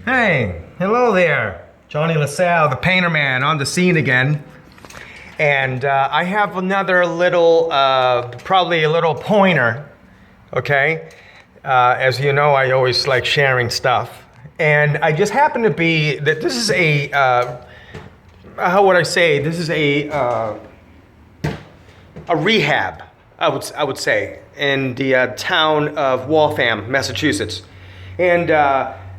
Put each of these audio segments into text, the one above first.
Hey, hello there. Johnny LaSalle, the painter man, on the scene again. And I have another little, probably a little pointer, okay? As you know, I always like sharing stuff. And I just happen to be, that this is a, how would I say, this is a rehab, I would say, in the town of Waltham, Massachusetts. And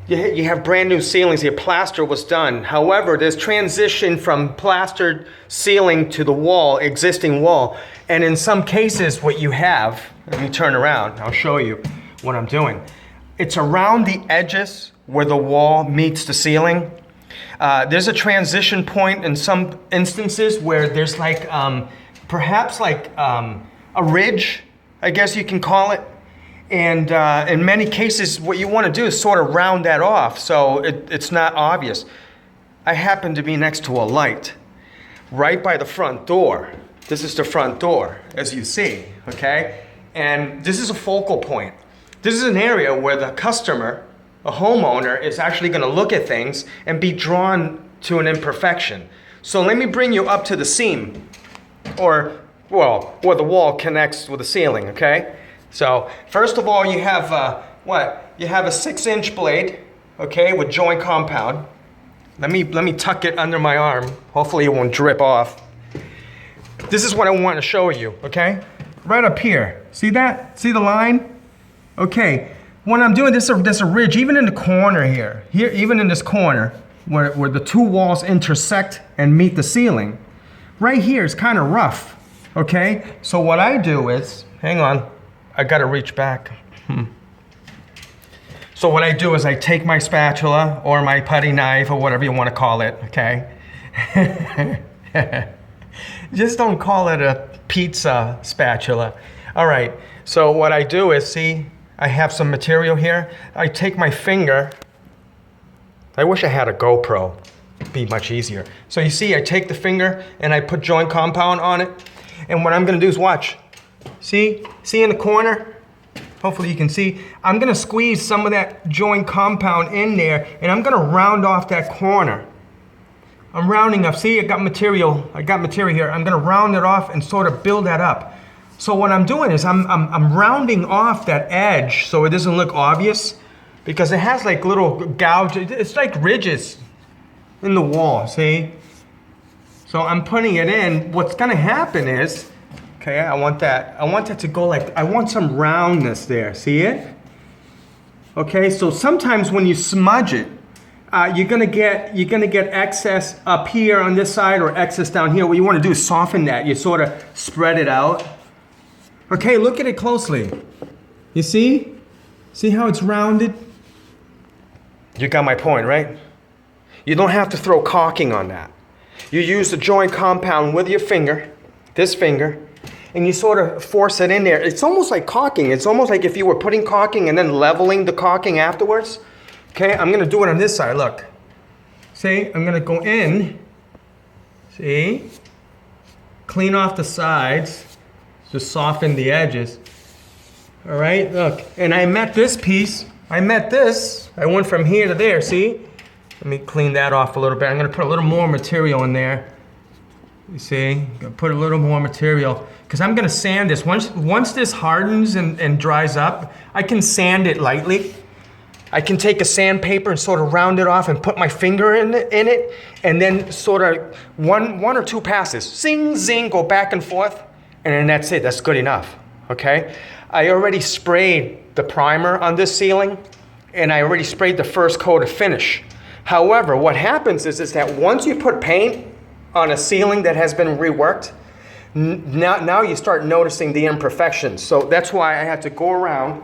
you have brand new ceilings here. Plaster was done. However, there's transition from plastered ceiling to the wall, existing wall. And in some cases, what you have, let me turn around, I'll show you what I'm doing. It's around the edges where the wall meets the ceiling. There's a transition point in some instances where there's like, perhaps like a ridge, I guess you can call it. And in many cases, what you want to do is sort of round that off so it's not obvious. I happen to be next to a light right by the front door. This is the front door, as you see, okay? And this is a focal point. This is an area where the customer, a homeowner, is actually going to look at things and be drawn to an imperfection. So let me bring you up to the seam, or, well, where the wall connects with the ceiling, okay? So first of all, you have You have a 6-inch blade, okay, with joint compound. Let me tuck it under my arm. Hopefully it won't drip off. This is what I want to show you, okay? Right up here. See that? See the line? Okay. When I'm doing this, there's a ridge, even in the corner here. Here, even in this corner, where the two walls intersect and meet the ceiling. Right here is kind of rough, okay? So what I do is, hang on. I gotta reach back. So what I do is I take my spatula or my putty knife or whatever you want to call it, okay? Just don't call it a pizza spatula. All right, so what I do is, see, I have some material here. I take my finger. I wish I had a GoPro. It'd be much easier. So you see, I take the finger and I put joint compound on it. And what I'm gonna do is watch. See in the corner? Hopefully you can see. I'm gonna squeeze some of that joint compound in there and I'm gonna round off that corner. I'm rounding up, see, I got material here. I'm gonna round it off and sort of build that up. So what I'm doing is I'm rounding off that edge so it doesn't look obvious because it has like little gouges, it's like ridges in the wall, see? So I'm putting it in. What's gonna happen is, okay, I want that to go like, I want some roundness there, see it? Okay, so sometimes when you smudge it, you're gonna get excess up here on this side or excess down here. What you wanna do is soften that. You sort of spread it out. Okay, look at it closely. You see? See how it's rounded? You got my point, right? You don't have to throw caulking on that. You use the joint compound with your finger, this finger, and you sort of force it in there. It's almost like caulking. It's almost like if you were putting caulking and then leveling the caulking afterwards. Okay, I'm gonna do it on this side, look. See, I'm gonna go in, see? Clean off the sides, just soften the edges. All right, look, and I met this piece, I went from here to there, see? Let me clean that off a little bit. I'm gonna put a little more material in there. You see, I'm gonna put a little more material because I'm gonna sand this. Once this hardens and dries up, I can sand it lightly. I can take a sandpaper and sort of round it off and put my finger in it and then sort of one or two passes, zing, zing, go back and forth, and then that's it, that's good enough, okay? I already sprayed the primer on this ceiling and I already sprayed the first coat of finish. However, what happens is that once you put paint on a ceiling that has been reworked, now you start noticing the imperfections. So that's why I had to go around.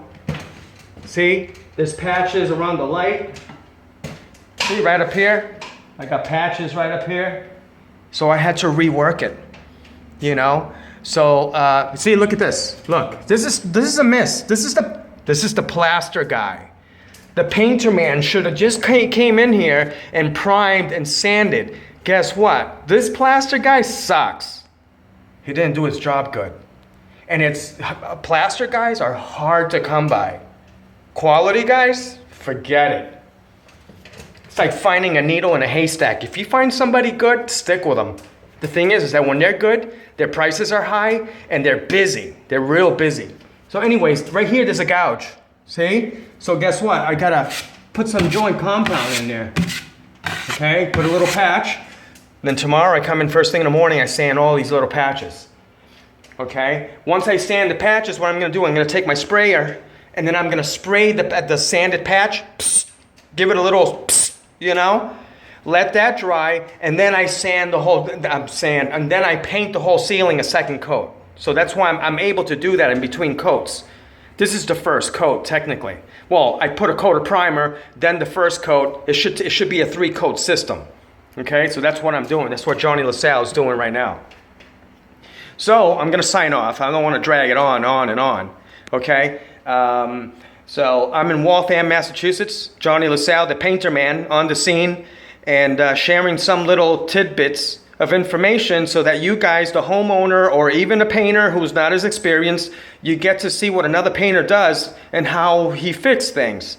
See, there's patches around the light. See, right up here? I got patches right up here. So I had to rework it, you know? So, see, look at this. Look, this is a miss. This is the plaster guy. The painter man should have just came in here and primed and sanded. Guess what? This plaster guy sucks. He didn't do his job good. And plaster guys are hard to come by. Quality guys, forget it. It's like finding a needle in a haystack. If you find somebody good, stick with them. The thing is that when they're good, their prices are high and they're busy. They're real busy. So anyways, right here, there's a gouge. See? So guess what? I gotta put some joint compound in there. Okay, put a little patch. Then tomorrow I come in first thing in the morning, I sand all these little patches. Okay? Once I sand the patches, what I'm gonna do, I'm gonna take my sprayer and then I'm gonna spray the sanded patch, give it a little, you know? Let that dry, and then I sand the whole, and then I paint the whole ceiling a second coat. So that's why I'm able to do that in between coats. This is the first coat, technically. Well, I put a coat of primer, then the first coat. It should be a 3-coat system. Okay, so that's what I'm doing. That's what Johnny LaSalle is doing right now. So I'm gonna sign off. I don't want to drag it on and on. Okay. So I'm in Waltham, Massachusetts. Johnny LaSalle, the painter man, on the scene, and sharing some little tidbits of information so that you guys, the homeowner or even a painter who's not as experienced, you get to see what another painter does and how he fits things.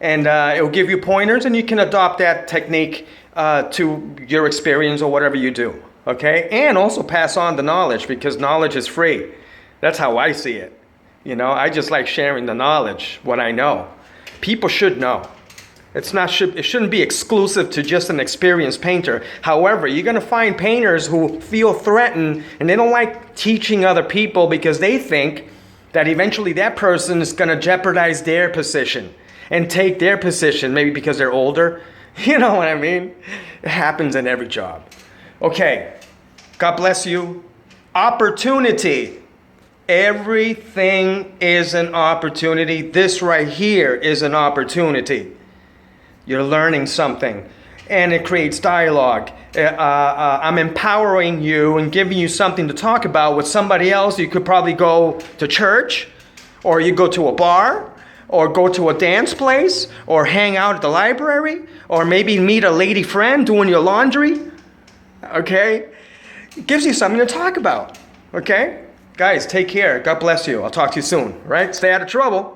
And it will give you pointers, and you can adopt that technique to your experience or whatever you do. Okay? And also pass on the knowledge, because knowledge is free. That's how I see it. You know, I just like sharing the knowledge, what I know. People should know. It shouldn't be exclusive to just an experienced painter. However, you're going to find painters who feel threatened and they don't like teaching other people because they think that eventually that person is going to jeopardize their position and take their position, maybe because they're older. You know what I mean? It happens in every job. Okay, God bless you. Opportunity. Everything is an opportunity. This right here is an opportunity. You're learning something, and it creates dialogue. I'm empowering you and giving you something to talk about with somebody else. You could probably go to church, or you go to a bar, or go to a dance place, or hang out at the library, or maybe meet a lady friend doing your laundry. Okay? It gives you something to talk about. Okay? Guys, take care. God bless you. I'll talk to you soon. Right? Stay out of trouble.